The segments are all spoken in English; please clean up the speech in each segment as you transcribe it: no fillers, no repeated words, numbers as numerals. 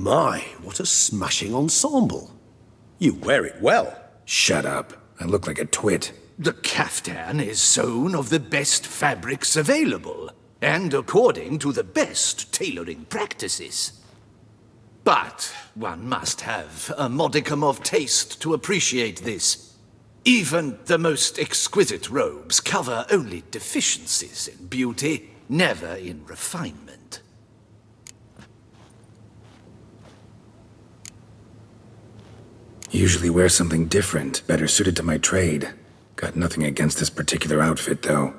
My, what a smashing ensemble. You wear it well. Shut up. I look like a twit. The caftan is sewn of the best fabrics available, and according to the best tailoring practices. But one must have a modicum of taste to appreciate this. Even the most exquisite robes cover only deficiencies in beauty, never in refinement. Usually wear something different, better suited to my trade. Got nothing against this particular outfit, though.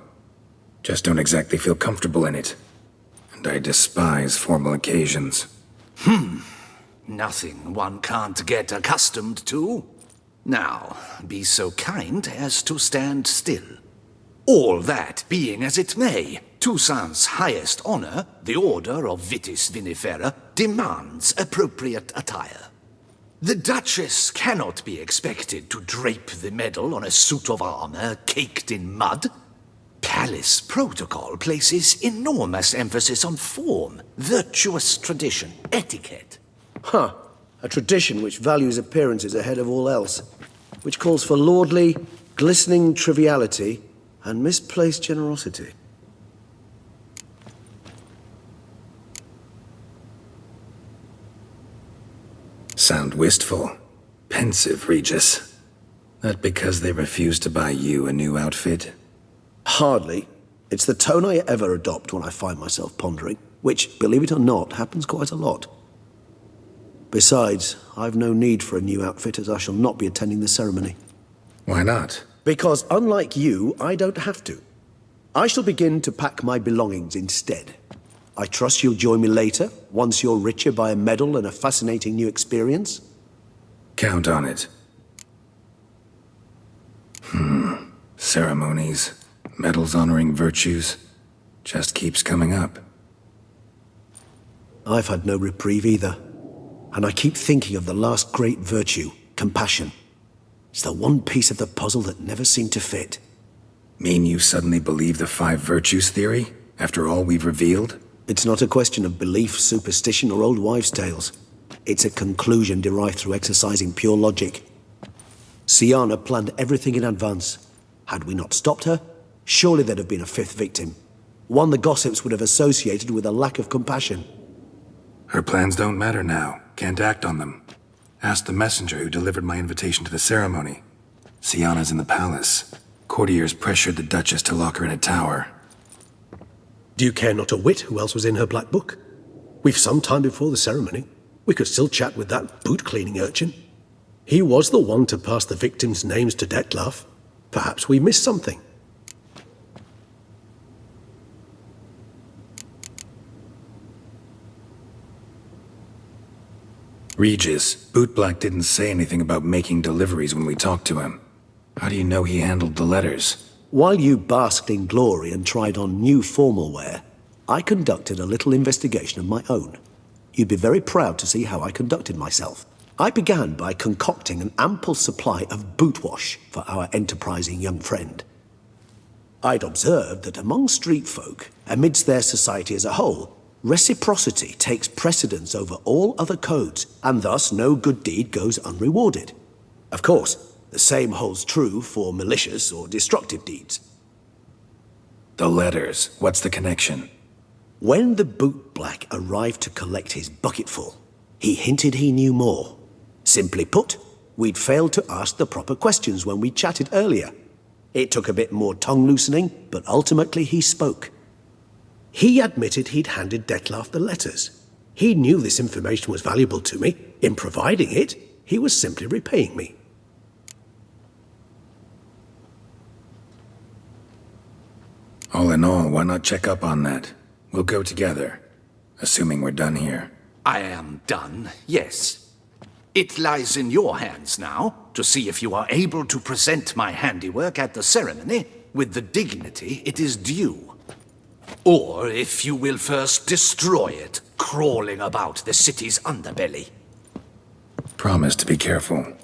Just don't exactly feel comfortable in it. And I despise formal occasions. Nothing one can't get accustomed to. Now, be so kind as to stand still. All that being as it may, Toussaint's highest honor, the Order of Vitis Vinifera, demands appropriate attire. The Duchess cannot be expected to drape the medal on a suit of armor caked in mud. Palace protocol places enormous emphasis on form, virtuous tradition, etiquette. Huh. A tradition which values appearances ahead of all else. Which calls for lordly, glistening triviality and misplaced generosity. Sound wistful. Pensive, Regis. That because they refuse to buy you a new outfit? Hardly. It's the tone I ever adopt when I find myself pondering, which, believe it or not, happens quite a lot. Besides, I've no need for a new outfit as I shall not be attending the ceremony. Why not? Because unlike you, I don't have to. I shall begin to pack my belongings instead. I trust you'll join me later, once you're richer by a medal and a fascinating new experience? Count on it. Ceremonies, medals honoring virtues, just keeps coming up. I've had no reprieve either. And I keep thinking of the last great virtue, compassion. It's the one piece of the puzzle that never seemed to fit. Mean you suddenly believe the 5 virtues theory, after all we've revealed? It's not a question of belief, superstition, or old wives' tales. It's a conclusion derived through exercising pure logic. Sienna planned everything in advance. Had we not stopped her, surely there'd have been a 5th victim. One the gossips would have associated with a lack of compassion. Her plans don't matter now. Can't act on them. Ask the messenger who delivered my invitation to the ceremony. Sienna's in the palace. Courtiers pressured the Duchess to lock her in a tower. Do you care not a whit who else was in her black book? We've some time before the ceremony. We could still chat with that boot-cleaning urchin. He was the one to pass the victims' names to Detlef. Perhaps we missed something. Regis, Bootblack didn't say anything about making deliveries when we talked to him. How do you know he handled the letters? While you basked in glory and tried on new formal wear, I conducted a little investigation of my own. You'd be very proud to see how I conducted myself. I began by concocting an ample supply of boot wash for our enterprising young friend. I'd observed that among street folk, amidst their society as a whole, reciprocity takes precedence over all other codes, and thus no good deed goes unrewarded. Of course, the same holds true for malicious or destructive deeds. The letters, what's the connection? When the bootblack arrived to collect his bucketful, he hinted he knew more. Simply put, we'd failed to ask the proper questions when we chatted earlier. It took a bit more tongue-loosening, but ultimately he spoke. He admitted he'd handed Detlef the letters. He knew this information was valuable to me. In providing it, he was simply repaying me. All in all, why not check up on that? We'll go together, assuming we're done here. I am done, yes. It lies in your hands now to see if you are able to present my handiwork at the ceremony with the dignity it is due. Or if you will first destroy it, crawling about the city's underbelly. Promise to be careful.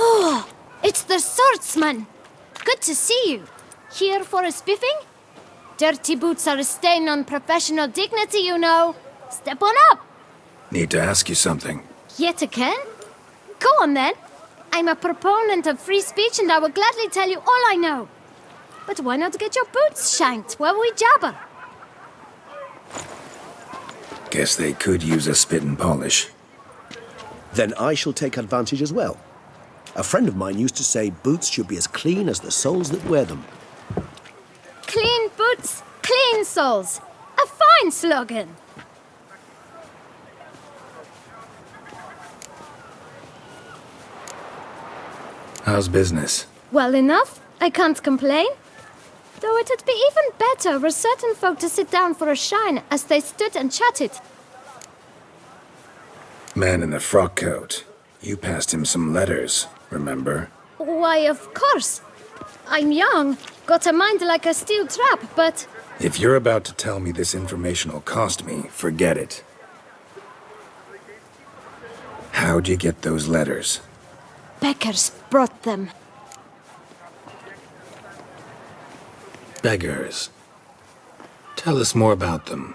Oh, it's the swordsman! Good to see you. Here for a spiffing? Dirty boots are a stain on professional dignity, you know. Step on up. Need to ask you something. Yet again? Go on then. I'm a proponent of free speech and I will gladly tell you all I know. But why not get your boots shanked while we jabber? Guess they could use a spit and polish. Then I shall take advantage as well. A friend of mine used to say boots should be as clean as the soles that wear them. Clean boots, clean soles. A fine slogan. How's business? Well enough. I can't complain. Though it'd be even better were certain folk to sit down for a shine as they stood and chatted. Man in the frock coat. You passed him some letters, remember? Why, of course. I'm young, got a mind like a steel trap, but... If you're about to tell me this information will cost me, forget it. How'd you get those letters? Beggars brought them. Beggars. Tell us more about them.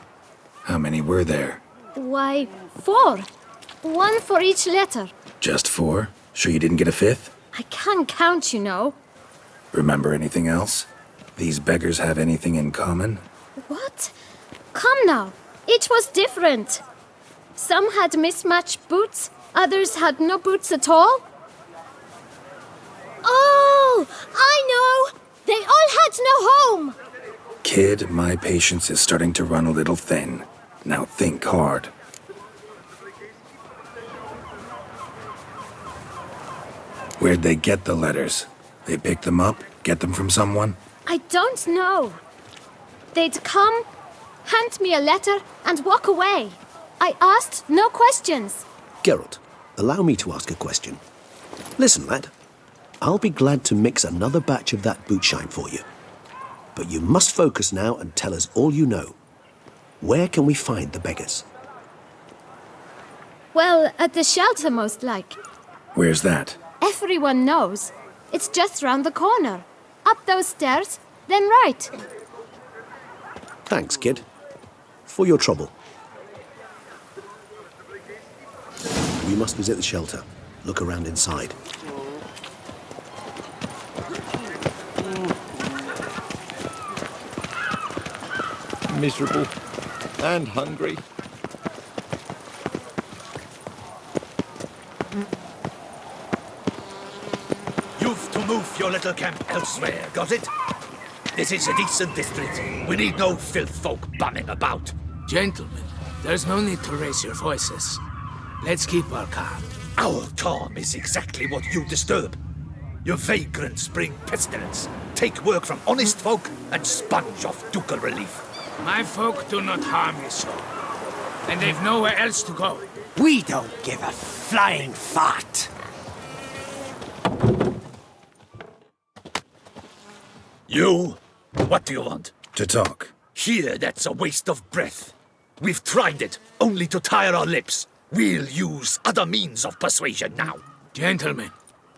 How many were there? Why, 4. 1 for each letter. Just 4? Sure you didn't get a 5th? I can't count, you know. Remember anything else? These beggars have anything in common? What? Come now. Each was different. Some had mismatched boots, others had no boots at all. Oh, I know! They all had no home! Kid, my patience is starting to run a little thin. Now think hard. Where'd they get the letters? They picked them up? Get them from someone? I don't know. They'd come, hand me a letter, and walk away. I asked no questions. Geralt, allow me to ask a question. Listen, lad. I'll be glad to mix another batch of that boot shine for you. But you must focus now and tell us all you know. Where can we find the beggars? Well, at the shelter, most like. Where's that? Everyone knows. It's just round the corner. Up those stairs, then right. Thanks, kid. For your trouble. We must visit the shelter. Look around inside. Miserable and hungry. You've to move your little camp elsewhere, got it? This is a decent district. We need no filth folk bumming about. Gentlemen, there's no need to raise your voices. Let's keep our calm. Our calm is exactly what you disturb. Your vagrants bring pestilence, take work from honest folk, and sponge off ducal relief. My folk do not harm his soul, and they've nowhere else to go. We don't give a flying fart. You? What do you want? To talk. Here, that's a waste of breath. We've tried it, only to tire our lips. We'll use other means of persuasion now. Gentlemen,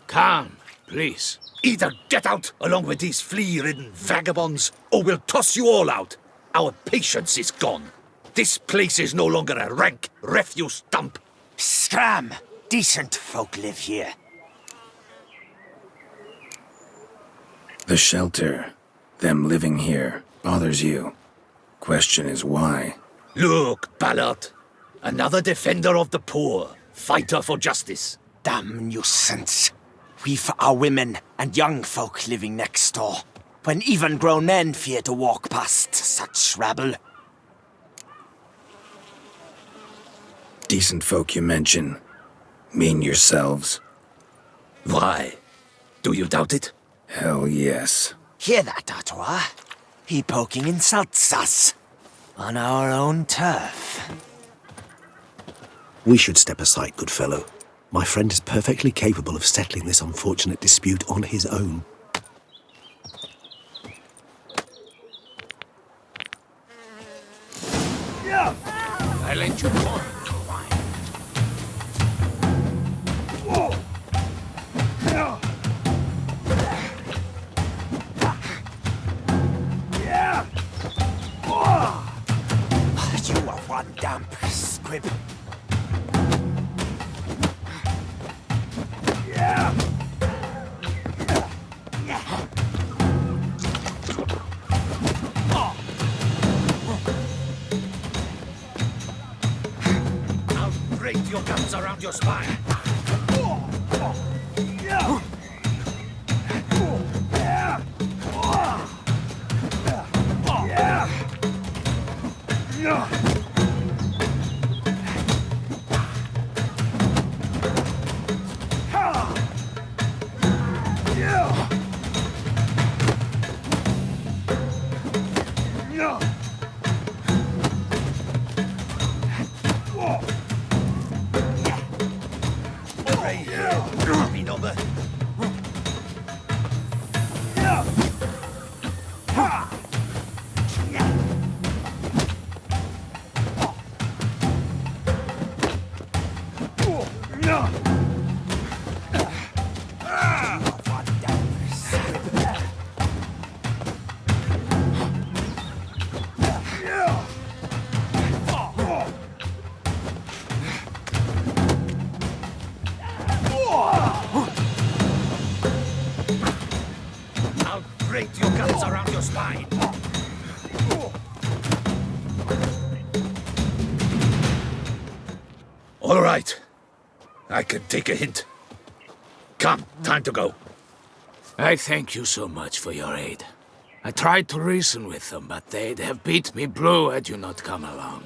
calm, please. Either get out along with these flea-ridden vagabonds, or we'll toss you all out. Our patience is gone. This place is no longer a rank refuse dump. Scram! Decent folk live here. The shelter, them living here, bothers you. Question is why? Look, Ballard. Another defender of the poor, fighter for justice. Damn nuisance. We've our women and young folk living next door, when even grown men fear to walk past such rabble. Decent folk you mention. Mean yourselves? Why? Do you doubt it? Hell yes. Hear that, Artois? He poking insults us. On our own turf. We should step aside, good fellow. My friend is perfectly capable of settling this unfortunate dispute on his own. I lent you more. damp squib. I'll break your guts around your spine. I'll break your guts around your spine. All right. I can take a hint. Come, time to go. I thank you so much for your aid. I tried to reason with them, but they'd have beat me blue had you not come along.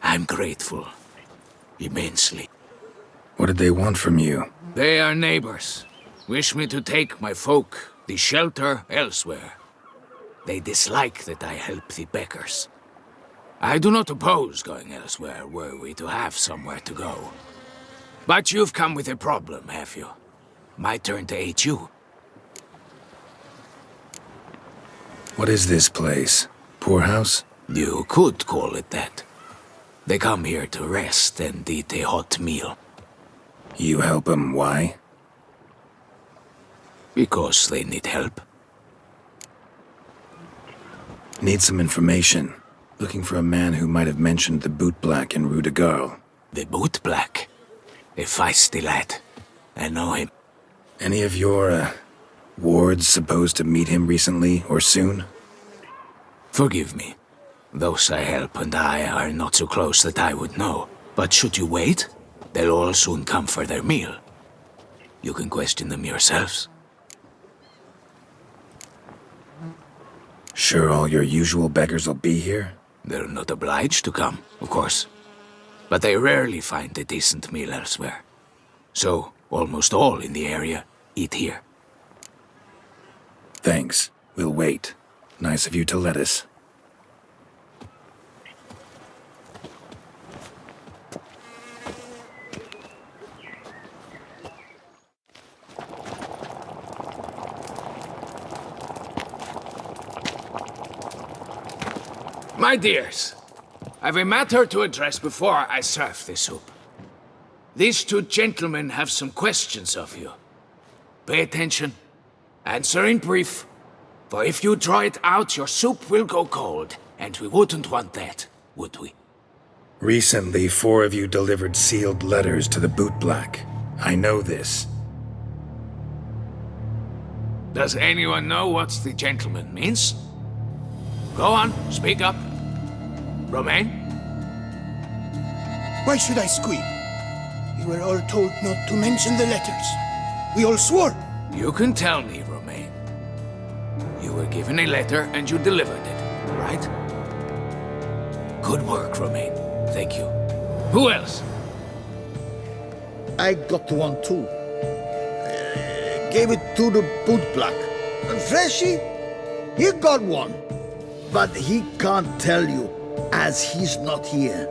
I'm grateful. Immensely. What did they want from you? They are neighbors. Wish me to take my folk, the shelter, elsewhere. They dislike that I help the beggars. I do not oppose going elsewhere, were we to have somewhere to go. But you've come with a problem, have you? My turn to aid you. What is this place? Poorhouse? You could call it that. They come here to rest and eat a hot meal. You help them, why? Because they need help. Need some information. Looking for a man who might have mentioned the boot black in Rue de Garl. The boot black. A feisty lad. I know him. Any of your, wards supposed to meet him recently or soon? Forgive me. Those I help and I are not so close that I would know. But should you wait, they'll all soon come for their meal. You can question them yourselves. Sure all your usual beggars will be here? They're not obliged to come, of course. But they rarely find a decent meal elsewhere. So, almost all in the area eat here. Thanks. We'll wait. Nice of you to let us. My dears, I've a matter to address before I serve the soup. These two gentlemen have some questions of you. Pay attention. Answer in brief. For if you draw it out, your soup will go cold. And we wouldn't want that, would we? Recently, 4 of you delivered sealed letters to the boot black. I know this. Does anyone know what the gentleman means? Go on, speak up. Romain? Why should I squeal? We were all told not to mention the letters. We all swore. You can tell me, Romain. You were given a letter and you delivered it, right? Good work, Romain. Thank you. Who else? I got one too. Gave it to the boot black. Freshy, he got one. But he can't tell you, as he's not here.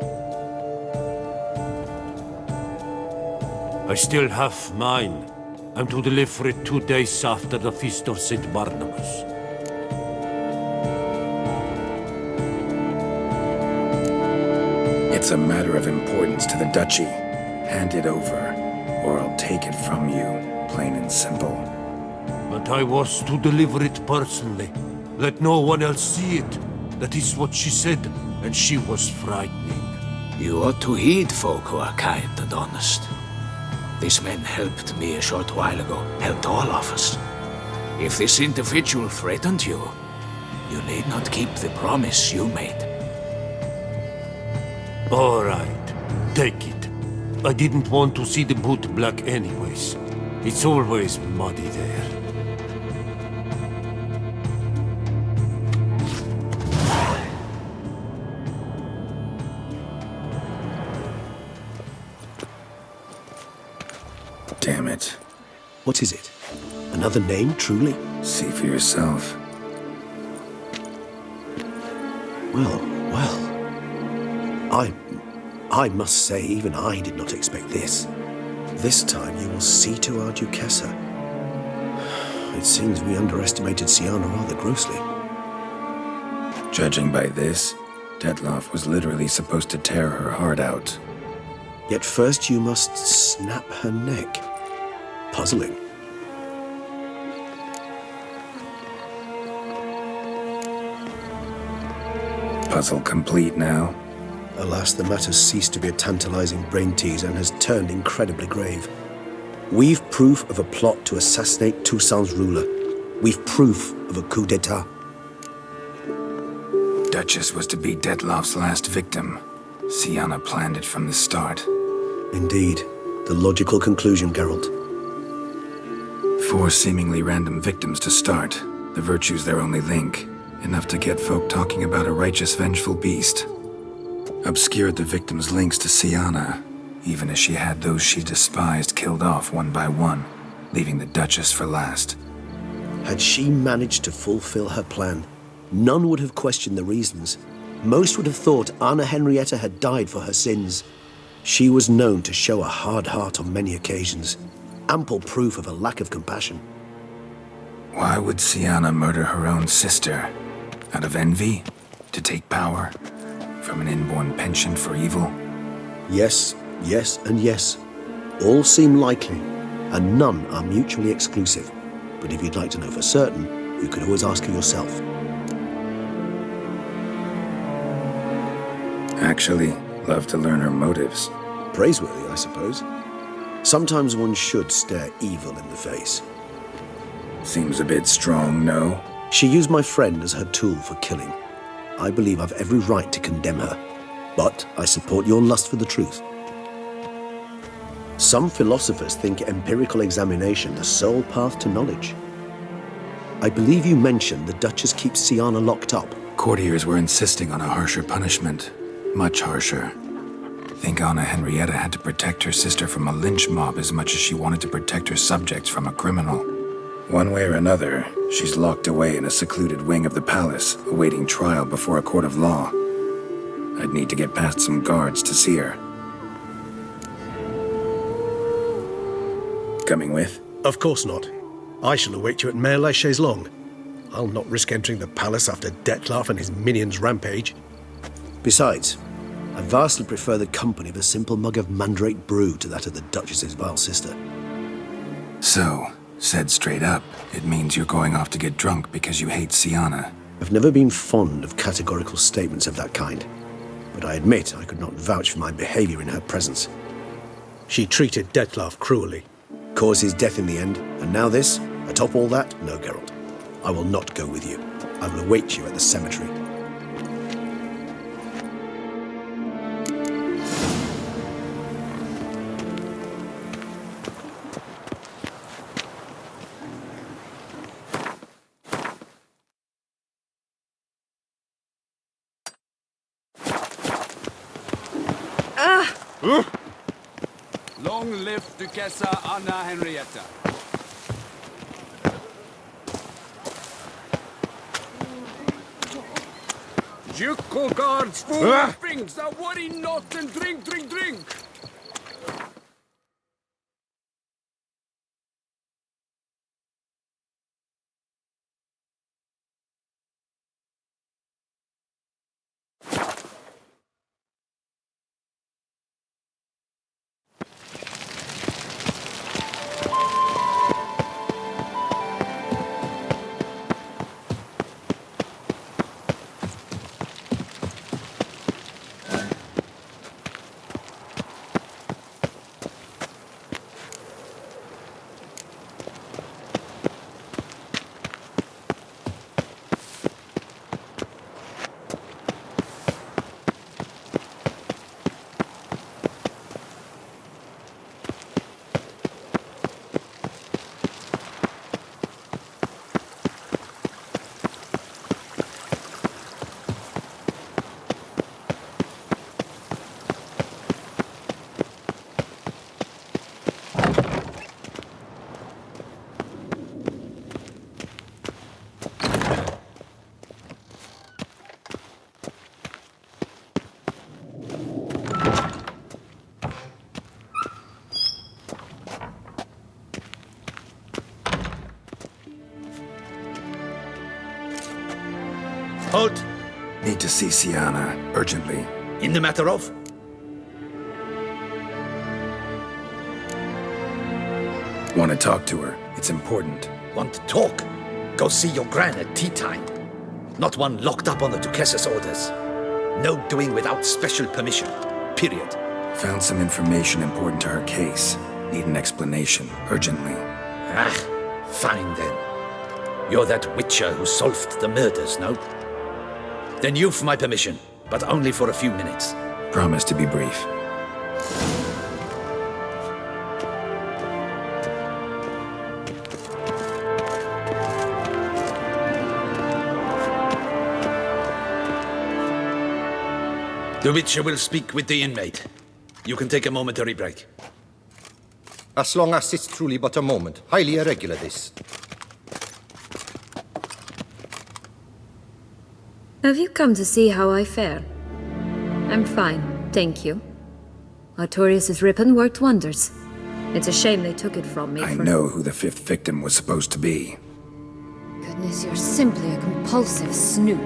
I still have mine. I'm to deliver it 2 days after the Feast of St. Barnabas. It's a matter of importance to the Duchy. Hand it over, or I'll take it from you, plain and simple. But I was to deliver it personally. Let no one else see it. That is what she said, and she was frightening. You ought to heed folk who are kind and honest. This man helped me a short while ago, helped all of us. If this individual threatened you, you need not keep the promise you made. All right, take it. I didn't want to see the boot black anyways. It's always muddy there. Damn it. What is it? Another name, truly? See for yourself. Well. I must say, even I did not expect this. This time you will see to our Duchessa. It seems we underestimated Siana rather grossly. Judging by this, Detloff was literally supposed to tear her heart out. Yet first you must snap her neck. Puzzling. Puzzle complete now. Alas, the matter's ceased to be a tantalizing brain tease and has turned incredibly grave. We've proof of a plot to assassinate Toussaint's ruler. We've proof of a coup d'etat. Duchess was to be Detloff's last victim. Siana planned it from the start. Indeed. The logical conclusion, Geralt. 4 seemingly random victims to start. The virtue's their only link. Enough to get folk talking about a righteous, vengeful beast. Obscured the victims' links to Siana, even as she had those she despised killed off one by one, leaving the Duchess for last. Had she managed to fulfill her plan, none would have questioned the reasons. Most would have thought Anna Henrietta had died for her sins. She was known to show a hard heart on many occasions, ample proof of a lack of compassion. Why would Siana murder her own sister? Out of envy? To take power? From an inborn penchant for evil? Yes, and yes. All seem likely, and none are mutually exclusive. But if you'd like to know for certain, you could always ask her yourself. Actually, love to learn her motives. Praiseworthy, I suppose. Sometimes one should stare evil in the face. Seems a bit strong, no? She used my friend as her tool for killing. I believe I've every right to condemn her, but I support your lust for the truth. Some philosophers think empirical examination the sole path to knowledge. I believe you mentioned the Duchess keeps Siana locked up. Courtiers were insisting on a harsher punishment. Much harsher. Think Anna Henrietta had to protect her sister from a lynch mob as much as she wanted to protect her subjects from a criminal. One way or another, she's locked away in a secluded wing of the palace, awaiting trial before a court of law. I'd need to get past some guards to see her. Coming with? Of course not. I shall await you at Mare la Chaise-Longue. I'll not risk entering the palace after Detloff and his minions rampage. Besides, I vastly prefer the company of a simple mug of mandrake brew to that of the Duchess's vile sister. So, said straight up, it means you're going off to get drunk because you hate Siana. I've never been fond of categorical statements of that kind, but I admit I could not vouch for my behavior in her presence. She treated Detloff cruelly, caused his death in the end, and now this? Atop all that? No, Geralt. I will not go with you. I will await you at the cemetery. Long live Duchessa Anna Henrietta. Ducal guards full of things that worry not and drink, drink, drink. Need to see Sienna, urgently. In the matter of? Want to talk to her. It's important. Want to talk? Go see your gran at tea time. Not one locked up on the Duchess's orders. No doing without special permission. Period. Found some information important to her case. Need an explanation, urgently. Ah, fine then. You're that witcher who solved the murders, no? Then you've my permission, but only for a few minutes. Promise to be brief. The witcher will speak with the inmate. You can take a momentary break. As long as it's truly but a moment. Highly irregular, this. Have you come to see how I fare? I'm fine, thank you. Artorius' ribbon worked wonders. It's a shame they took it from me. I know who the fifth victim was supposed to be. Goodness, you're simply a compulsive snoop.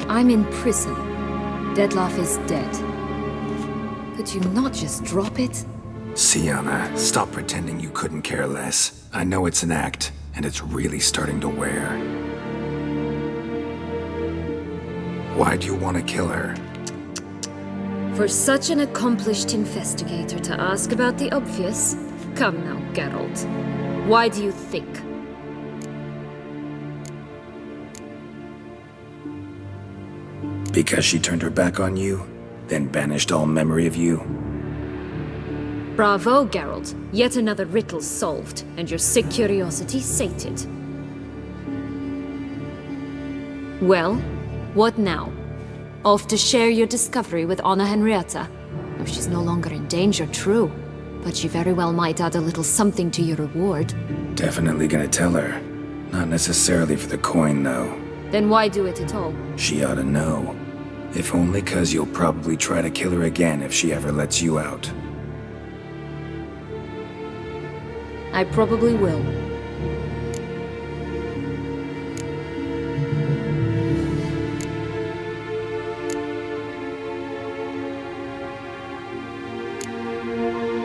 I'm in prison. Detlef is dead. Could you not just drop it? Sienna, stop pretending you couldn't care less. I know it's an act, and it's really starting to wear. Why do you want to kill her? For such an accomplished investigator to ask about the obvious? Come now, Geralt. Why do you think? Because she turned her back on you, then banished all memory of you? Bravo, Geralt. Yet another riddle solved, and your sick curiosity sated. Well, what now? Off to share your discovery with Anna Henrietta? Oh, she's no longer in danger, true. But she very well might add a little something to your reward. Definitely gonna tell her. Not necessarily for the coin, though. Then why do it at all? She ought to know. If only 'cause you'll probably try to kill her again if she ever lets you out. I probably will.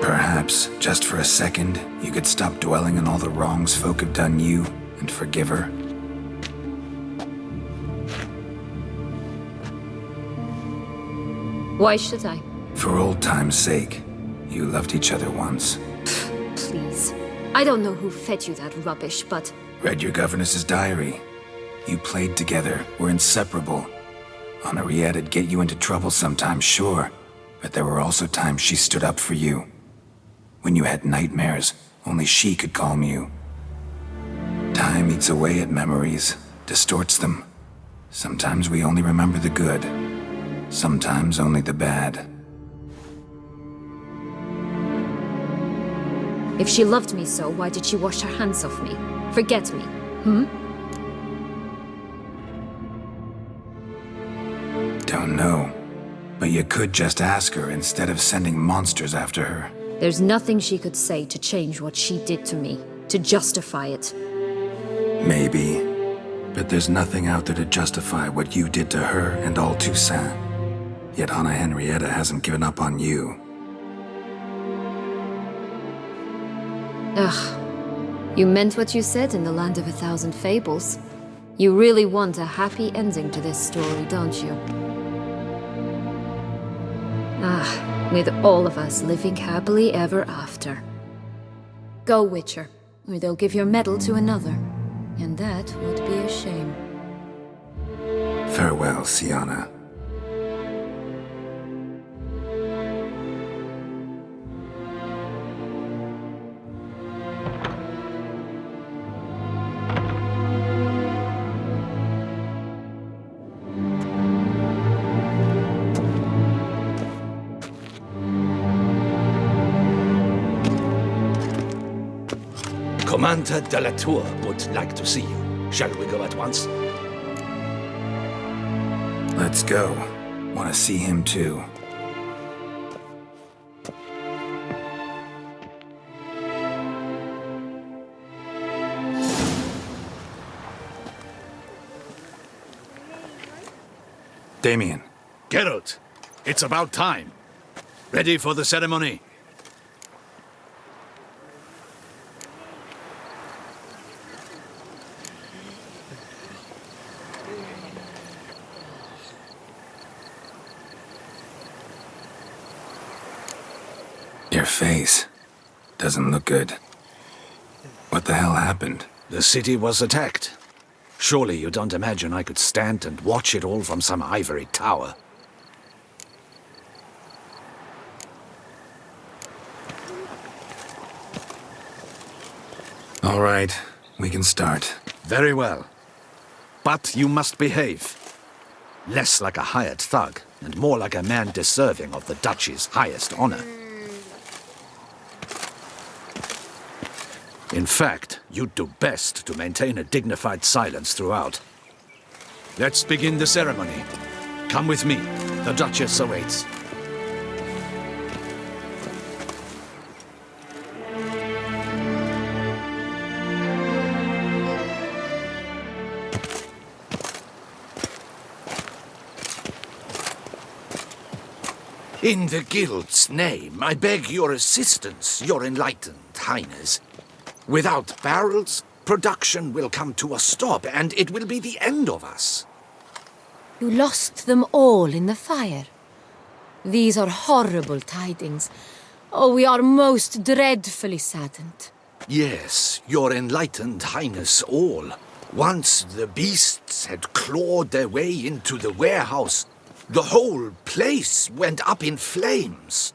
Perhaps, just for a second, you could stop dwelling on all the wrongs folk have done you and forgive her. Why should I? For old time's sake. You loved each other once. Please. I don't know who fed you that rubbish, but... Read your governess's diary. You played together, were inseparable. Henriette'd get you into trouble sometimes, sure. But there were also times she stood up for you. When you had nightmares, only she could calm you. Time eats away at memories, distorts them. Sometimes we only remember the good. Sometimes only the bad. If she loved me so, why did she wash her hands off me? Forget me, hmm? Don't know. But you could just ask her instead of sending monsters after her. There's nothing she could say to change what she did to me, to justify it. Maybe. But there's nothing out there to justify what you did to her and all Toussaint. Yet Anna Henrietta hasn't given up on you. Ugh. You meant what you said in the Land of a Thousand Fables. You really want a happy ending to this story, don't you? Ah, with all of us living happily ever after. Go, Witcher, or they'll give your medal to another. And that would be a shame. Farewell, Sienna. Commander de la Tour would like to see you. Shall we go at once? Let's go. Want to see him too. Damien. Geralt, it's about time. Ready for the ceremony? Your face doesn't look good. What the hell happened? The city was attacked. Surely you don't imagine I could stand and watch it all from some ivory tower. All right, we can start. Very well. But you must behave. Less like a hired thug, and more like a man deserving of the Duchy's highest honor. In fact, you'd do best to maintain a dignified silence throughout. Let's begin the ceremony. Come with me. The Duchess awaits. In the Guild's name, I beg your assistance, your enlightened highness. Without barrels, production will come to a stop, and it will be the end of us. You lost them all in the fire. These are horrible tidings. Oh, we are most dreadfully saddened. Yes, your enlightened highness all. Once the beasts had clawed their way into the warehouse, the whole place went up in flames.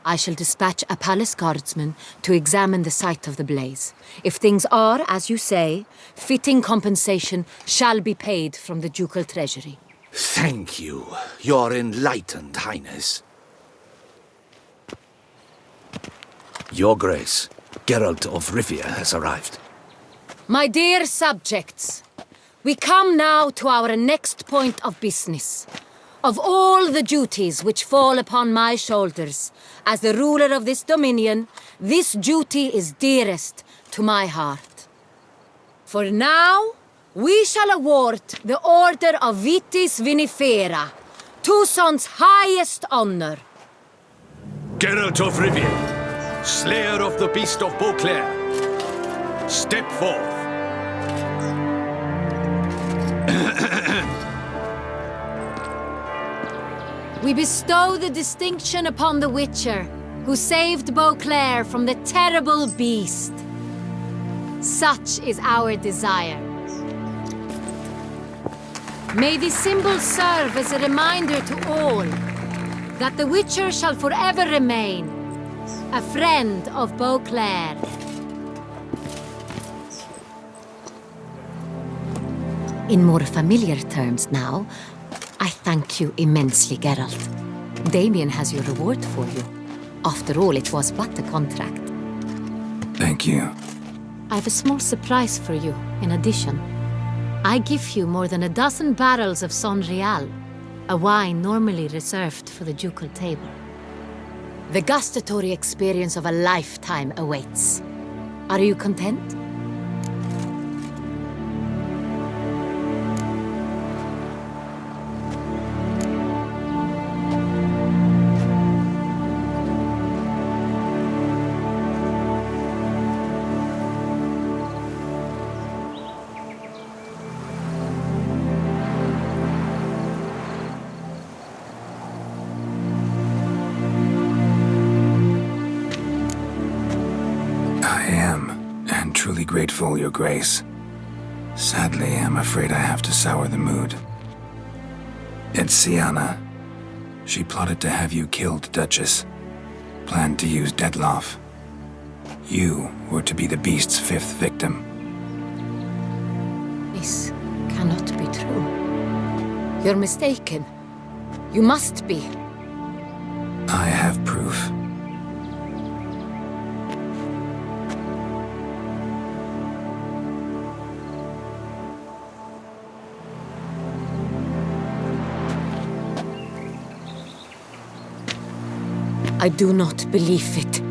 I shall dispatch a palace guardsman to examine the site of the blaze. If things are, as you say, fitting compensation shall be paid from the ducal treasury. Thank you, your enlightened highness. Your Grace, Geralt of Rivia has arrived. My dear subjects, we come now to our next point of business. Of all the duties which fall upon my shoulders, as the ruler of this dominion, this duty is dearest to my heart. For now, we shall award the Order of Vitis Vinifera, Tucson's highest honor. Geralt of Rivia, slayer of the beast of Beauclair, step forth. We bestow the distinction upon the Witcher, who saved Beauclair from the terrible beast. Such is our desire. May this symbol serve as a reminder to all that the Witcher shall forever remain a friend of Beauclair. In more familiar terms now, I thank you immensely, Geralt. Damien has your reward for you. After all, it was but a contract. Thank you. I have a small surprise for you, in addition. I give you more than a dozen barrels of Son Real, a wine normally reserved for the ducal table. The gustatory experience of a lifetime awaits. Are you content? Grateful, Your Grace. Sadly, I'm afraid I have to sour the mood. It's Sienna. She plotted to have you killed, Duchess. Planned to use Dettlaff. You were to be the beast's fifth victim. This cannot be true. You're mistaken. You must be. I have proof. I do not believe it.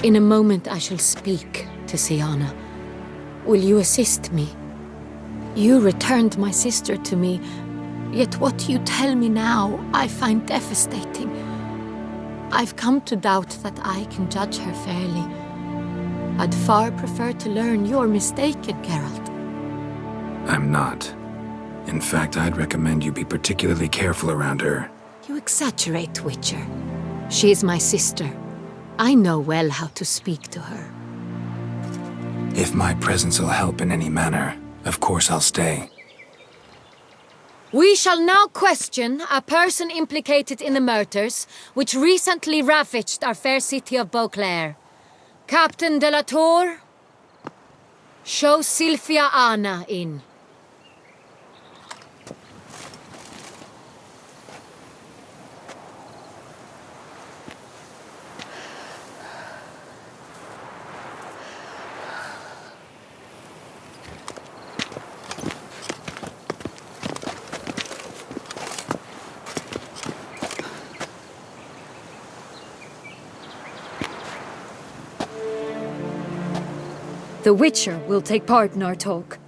In a moment I shall speak to Siana. Will you assist me? You returned my sister to me, yet what you tell me now I find devastating. I've come to doubt that I can judge her fairly. I'd far prefer to learn you're mistaken, Geralt. I'm not. In fact, I'd recommend you be particularly careful around her. You exaggerate, Witcher. She is my sister. I know well how to speak to her. If my presence will help in any manner, of course I'll stay. We shall now question a person implicated in the murders which recently ravaged our fair city of Beauclair. Captain de la Tour, show Sylvia Anna in. The Witcher will take part in our talk.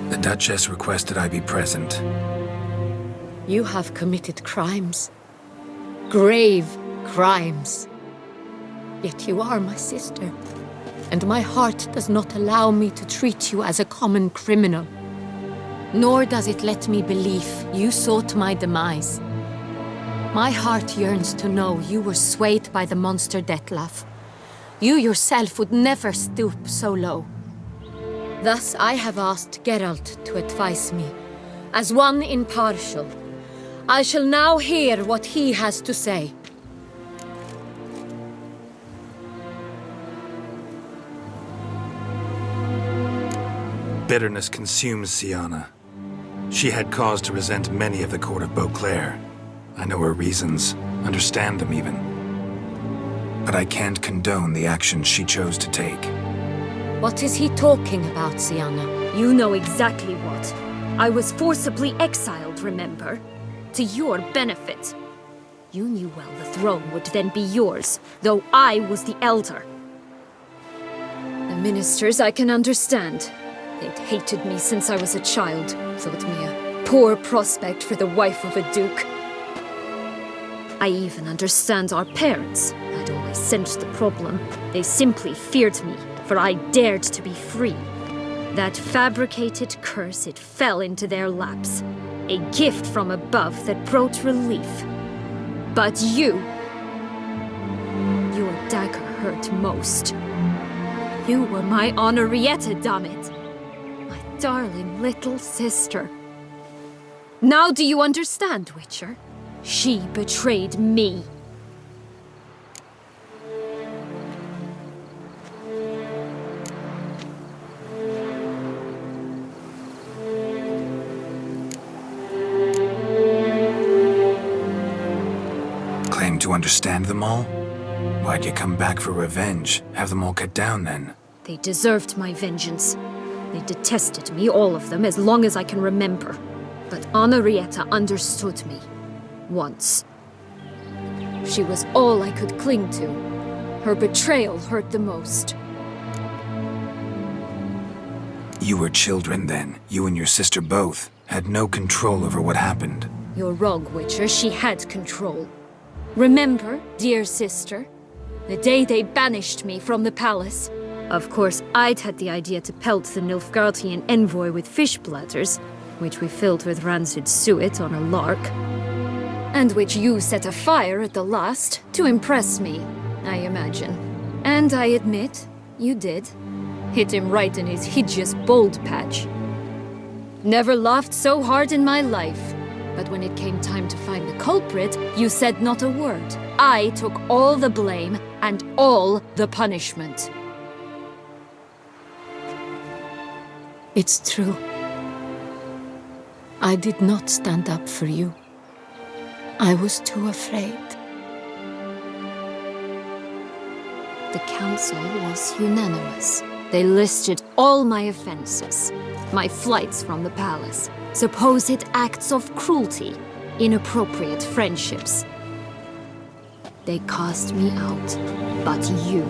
The Duchess requested I be present. You have committed crimes. Grave crimes. Yet you are my sister, and my heart does not allow me to treat you as a common criminal. Nor does it let me believe you sought my demise. My heart yearns to know you were swayed by the monster Detlef. You yourself would never stoop so low. Thus I have asked Geralt to advise me, as one impartial. I shall now hear what he has to say. Bitterness consumes Siana. She had cause to resent many of the court of Beauclair. I know her reasons, understand them even. But I can't condone the actions she chose to take. What is he talking about, Siana? You know exactly what. I was forcibly exiled, remember? To your benefit. You knew well the throne would then be yours, though I was the elder. The ministers I can understand. They'd hated me since I was a child, thought me a poor prospect for the wife of a duke. I even understand our parents. I'd always sensed the problem. They simply feared me, for I dared to be free. That fabricated curse, it fell into their laps. A gift from above that brought relief. But you... your dagger hurt most. You were my Henrietta, dammit. My darling little sister. Now do you understand, Witcher? She betrayed me. Claim to understand them all? Why'd you come back for revenge? Have them all cut down then? They deserved my vengeance. They detested me, all of them, as long as I can remember. But Henrietta understood me. Once. She was all I could cling to. Her betrayal hurt the most. You were children then. You and your sister both had no control over what happened. You're wrong, Witcher. She had control. Remember, dear sister? The day they banished me from the palace. Of course, I'd had the idea to pelt the Nilfgaardian envoy with fish bladders, which we filled with rancid suet on a lark. And which you set afire at the last, to impress me, I imagine. And I admit, you did. Hit him right in his hideous bald patch. Never laughed so hard in my life. But when it came time to find the culprit, you said not a word. I took all the blame and all the punishment. It's true. I did not stand up for you. I was too afraid. The council was unanimous. They listed all my offenses. My flights from the palace, supposed acts of cruelty, inappropriate friendships. They cast me out. But you,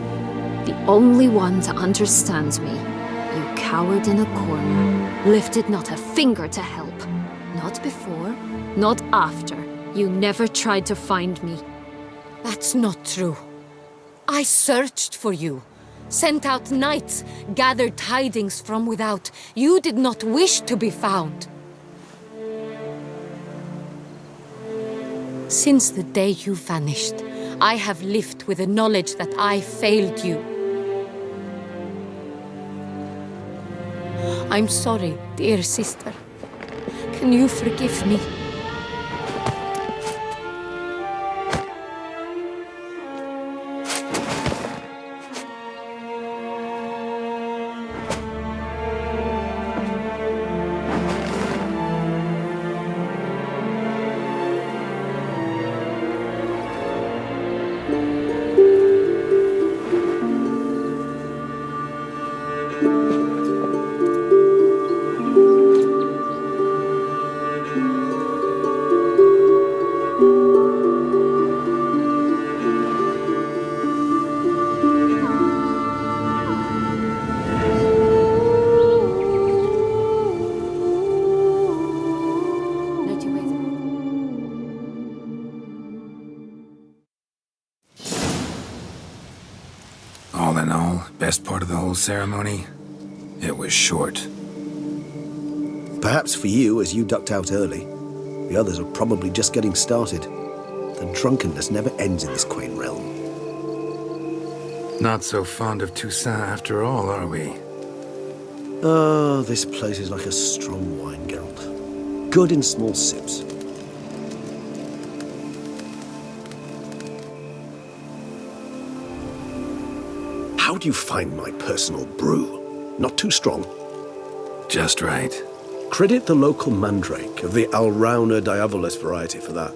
the only one to understand me, you cowered in a corner, lifted not a finger to help. Not before, not after. You never tried to find me. That's not true. I searched for you, sent out knights, gathered tidings from without. You did not wish to be found. Since the day you vanished, I have lived with the knowledge that I failed you. I'm sorry, dear sister. Can you forgive me? All in all, best part of the whole ceremony? It was short. Perhaps for you, as you ducked out early. The others are probably just getting started. The drunkenness never ends in this quaint realm. Not so fond of Toussaint after all, are we? Ah, this place is like a strong wine, Geralt. Good in small sips. How do you find my personal brew? Not too strong? Just right. Credit the local mandrake of the Alrauna diavolus variety for that.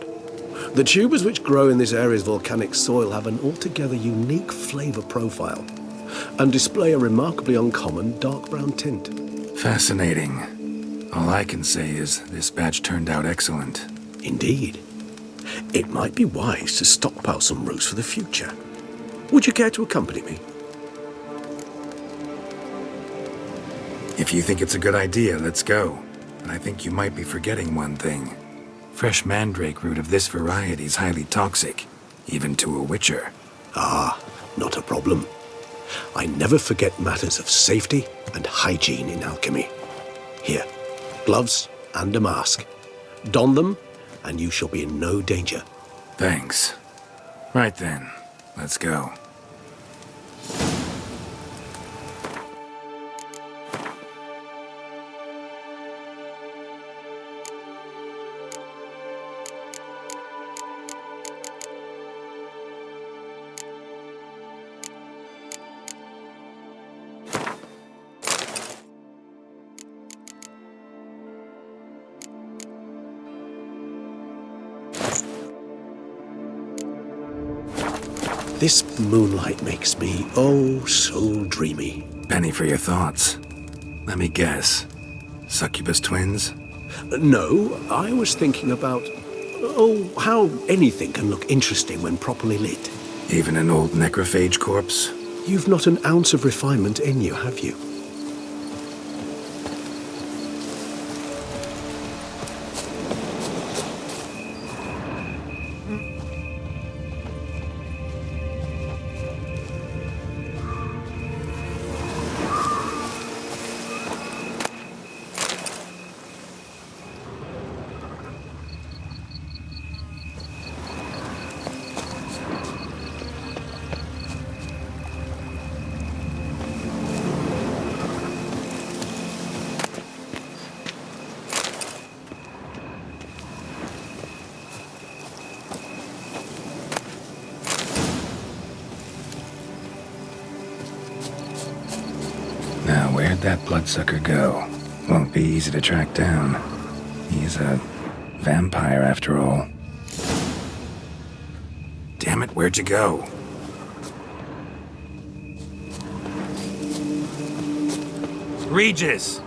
The tubers which grow in this area's volcanic soil have an altogether unique flavor profile and display a remarkably uncommon dark brown tint. Fascinating. All I can say is this batch turned out excellent. Indeed. It might be wise to stockpile some roots for the future. Would you care to accompany me? If you think it's a good idea, let's go. But I think you might be forgetting one thing. Fresh mandrake root of this variety is highly toxic, even to a witcher. Ah, not a problem. I never forget matters of safety and hygiene in alchemy. Here, gloves and a mask. Don them, and you shall be in no danger. Thanks. Right then, let's go. This moonlight makes me, oh, so dreamy. Penny for your thoughts. Let me guess. Succubus twins? No, I was thinking about, oh, how anything can look interesting when properly lit. Even an old necrophage corpse? You've not an ounce of refinement in you, have you? Now, where'd that bloodsucker go? Won't be easy to track down. He's a vampire, after all. Damn it, where'd you go? egregious.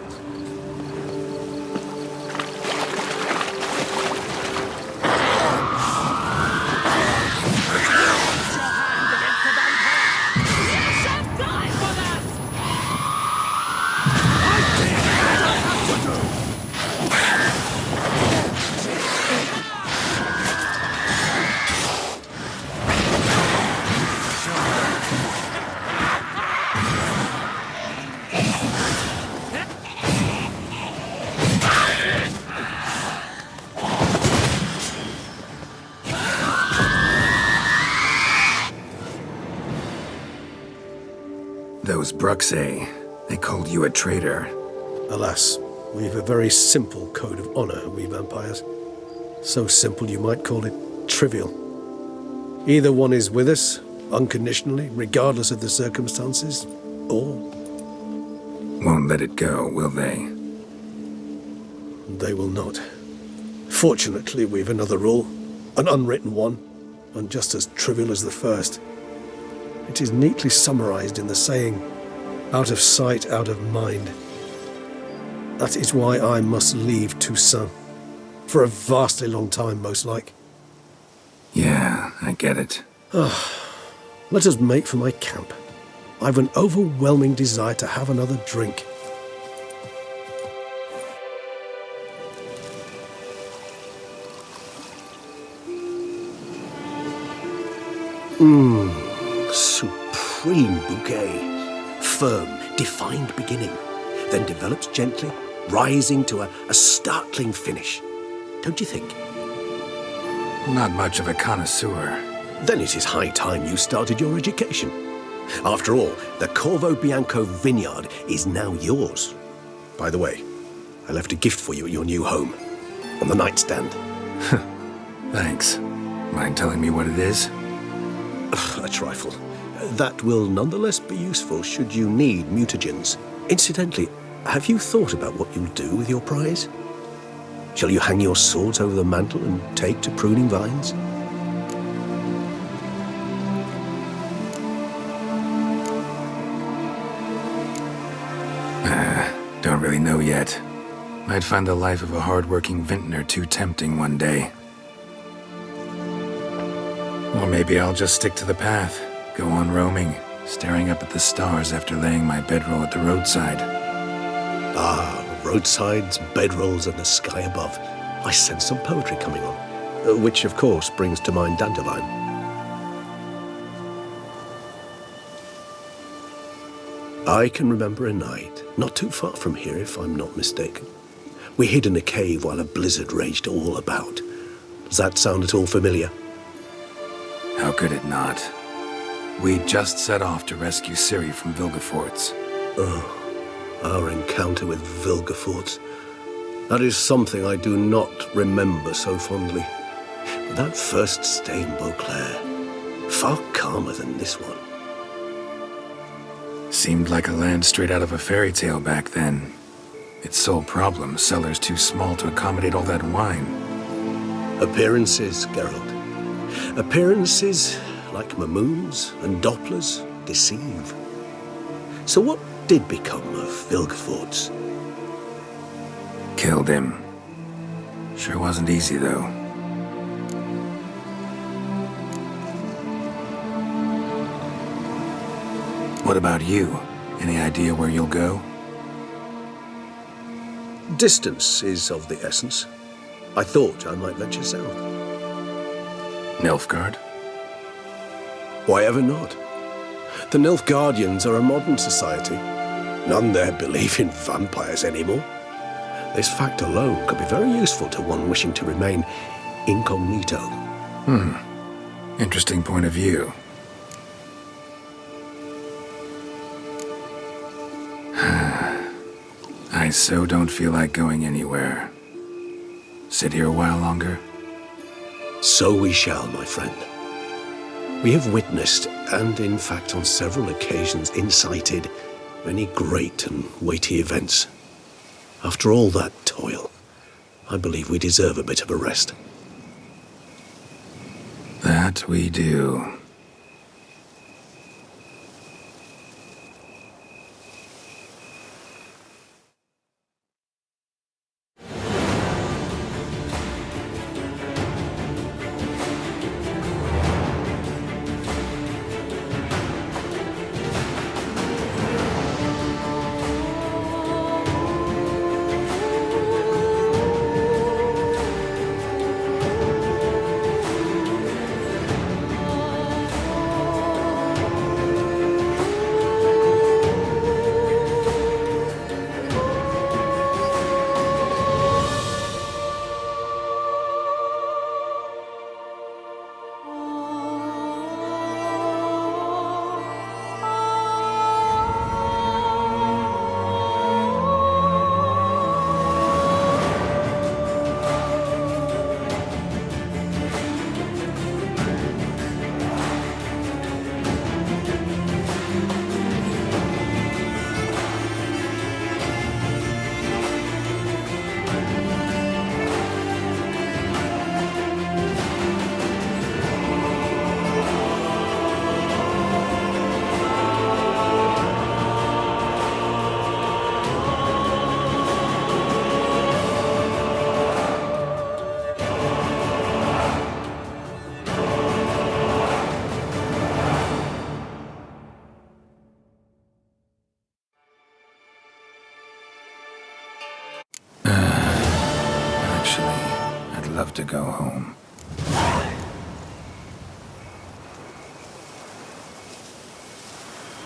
Those Bruxay, they called you a traitor. Alas, we've a very simple code of honor, we vampires. So simple you might call it trivial. Either one is with us, unconditionally, regardless of the circumstances, or... Won't let it go, will they? They will not. Fortunately, we've another rule, an unwritten one, and just as trivial as the first. It is neatly summarized in the saying, out of sight, out of mind. That is why I must leave Toussaint. For a vastly long time, most like. Yeah, I get it. Let us make for my camp. I've an overwhelming desire to have another drink. Supreme bouquet. Firm, defined beginning, then develops gently, rising to a startling finish. Don't you think? Not much of a connoisseur. Then it is high time you started your education. After all, the Corvo Bianco vineyard is now yours. By the way, I left a gift for you at your new home, on the nightstand. Thanks. Mind telling me what it is? A trifle. That will nonetheless be useful should you need mutagens. Incidentally, have you thought about what you'll do with your prize? Shall you hang your swords over the mantle and take to pruning vines? Don't really know yet. Might find the life of a hard-working vintner too tempting one day. Or maybe I'll just stick to the path, go on roaming, staring up at the stars after laying my bedroll at the roadside. Ah, roadsides, bedrolls, and the sky above. I sense some poetry coming on, which of course brings to mind Dandelion. I can remember a night, not too far from here if I'm not mistaken. We hid in a cave while a blizzard raged all about. Does that sound at all familiar? How could it not? We just set off to rescue Ciri from Vilgefortz. Oh, our encounter with Vilgefortz. That is something I do not remember so fondly. But that first stay in Beauclair, far calmer than this one. Seemed like a land straight out of a fairy tale back then. Its sole problem, cellars too small to accommodate all that wine. Appearances, Geralt. Appearances, like Mamoons and Dopplers, deceive. So what did become of Vilgefortz? Killed him. Sure wasn't easy, though. What about you? Any idea where you'll go? Distance is of the essence. I thought I might venture south. Nilfgaard? Why ever not? The Nilfgaardians are a modern society. None there believe in vampires anymore. This fact alone could be very useful to one wishing to remain incognito. Interesting point of view. I so don't feel like going anywhere. Sit here a while longer? So we shall, my friend. We have witnessed, and in fact on several occasions incited, many great and weighty events. After all that toil, I believe we deserve a bit of a rest. That we do. to go home.